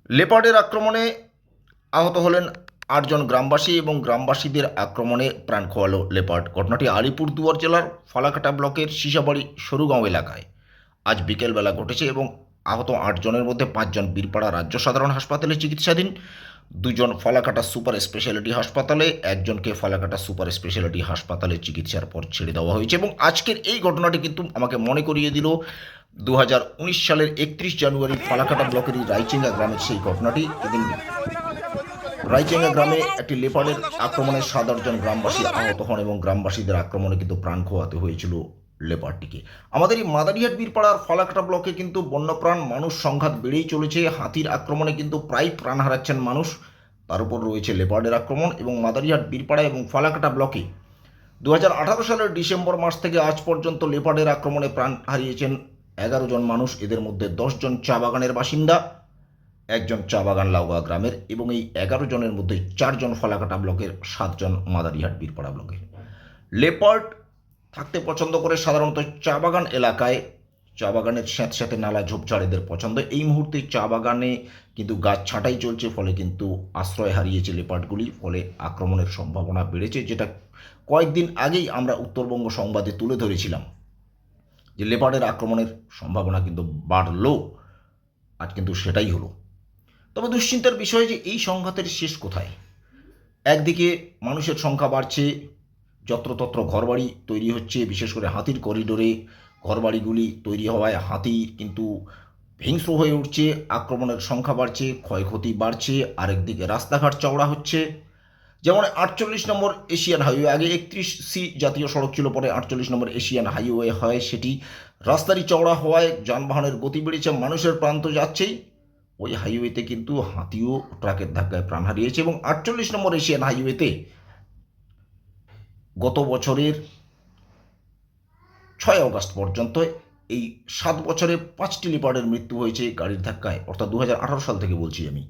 লেপার্ডের আক্রমণে আহত হলেন ৮ জন গ্রামবাসী এবং গ্রামবাসীদের আক্রমণে প্রাণ খোয়ালো লেপার্ড। ঘটনাটি আলিপুরদুয়ার জেলার ফালাকাটা ব্লকের সিসাবাড়ি সরুগাঁও এলাকায় আজ বিকেলবেলা ঘটেছে এবং আহত ৮ জনের মধ্যে ৫ জন বীরপাড়া রাজ্য সাধারণ হাসপাতালে চিকিৎসাধীন, ২ জন ফালাকাটা সুপার স্পেশালিটি হাসপাতালে, একজনকে ফালাকাটা সুপার স্পেশালিটি হাসপাতালে চিকিৎসার পর ছেড়ে দেওয়া হয়েছে। এবং আজকের এই ঘটনাটি কিন্তু আমাকে মনে করিয়ে দিল ২০১৯ সালের ৩১ জানুয়ারি ফালাকাটা ব্লকেরই রাইচেঙ্গা গ্রামের সেই ঘটনাটি। এদিন রাইচেঙ্গা গ্রামে একটি লেপার্ডের আক্রমণে ৭-৮ জন গ্রামবাসী আহত হন এবং গ্রামবাসীদের আক্রমণে কিন্তু প্রাণ খোয়াতে হয়েছিল লেপার্ডটিকে। আমাদের এই মাদারিহাট বীরপাড়ার ফালাকাটা ব্লকে কিন্তু বন্যপ্রাণ মানুষ সংঘাত বেড়েই চলেছে। হাতির আক্রমণে কিন্তু প্রায় প্রাণ হারাচ্ছেন মানুষ, তার উপর রয়েছে লেপার্ডের আক্রমণ। এবং মাদারিহাট বীরপাড়া এবং ফালাকাটা ব্লকে ২০১৮ সালের ডিসেম্বর মাস থেকে আজ পর্যন্ত লেপার্ডের আক্রমণে প্রাণ হারিয়েছেন ১১ জন মানুষ। এদের মধ্যে ১০ জন চা বাগানের বাসিন্দা, একজন চা বাগান লাউগা গ্রামের, এবং এই ১১ জনের মধ্যে ৪ জন ফালাকাটা ব্লকের, ৭ জন মাদারিহাট বীরপাড়া ব্লকের। লেপার্ড থাকতে পছন্দ করে সাধারণত চা বাগান এলাকায়। চা বাগানের স্যাঁতস্যাঁতে নালা ঝোপঝাড় এদের পছন্দ। এই মুহূর্তে চা বাগানে কিন্তু গাছ ছাঁটাই চলছে, ফলে কিন্তু আশ্রয় হারিয়েছে লেপার্ডগুলি, ফলে আক্রমণের সম্ভাবনা বেড়েছে, যেটা কয়েকদিন আগেই আমরা উত্তরবঙ্গ সংবাদে তুলে ধরেছিলাম যে লেপার্ডের আক্রমণের সম্ভাবনা কিন্তু বাড়লো। আজ কিন্তু সেটাই হলো। তবে দুশ্চিন্তার বিষয় যে এই সংঘাতের শেষ কোথায়। একদিকে মানুষের সংখ্যা বাড়ছে, যত্রতত্র ঘরবাড়ি তৈরি হচ্ছে, বিশেষ করে হাতির করিডোরে ঘরবাড়িগুলি তৈরি হওয়ায় হাতি কিন্তু হিংস্র হয়ে উঠছে, আক্রমণের সংখ্যা বাড়ছে, ক্ষয়ক্ষতি বাড়ছে। আরেকদিকে রাস্তাঘাট চওড়া হচ্ছে, যেমন ৪৮ নম্বর এশিয়ান হাইওয়ে, আগে ৩১C জাতীয় সড়ক ছিল, পরে ৪৮ নম্বর এশিয়ান হাইওয়ে হয়। সেটি রাস্তারই চওড়া হওয়ায় যানবাহনের গতি বেড়েছে, মানুষের প্রাণ তো যাচ্ছেই, ওই হাইওয়েতে কিন্তু হাতিও ট্রাকের ধাক্কায় প্রাণ হারিয়েছে। এবং ৪৮ নম্বর এশিয়ান হাইওয়েতে গত বছরের ৬ আগস্ট পর্যন্ত এই ৭ বছরে ৫টি লেপার্ডের মৃত্যু হয়েছে গাড়ির ধাক্কায়, অর্থাৎ ২০১৮ সাল থেকে বলছি আমি।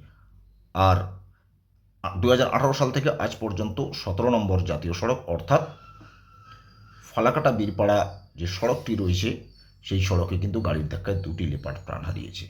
আর ২০১৮ সাল থেকে আজ পর্যন্ত ১৭ নম্বর জাতীয় সড়ক, অর্থাৎ ফালাকাটা বীরপাড়া যে সড়কটি রয়েছে, সেই সড়কে কিন্তু গাড়ির ধাক্কায় ২টি লেপার্ড প্রাণ হারিয়েছে।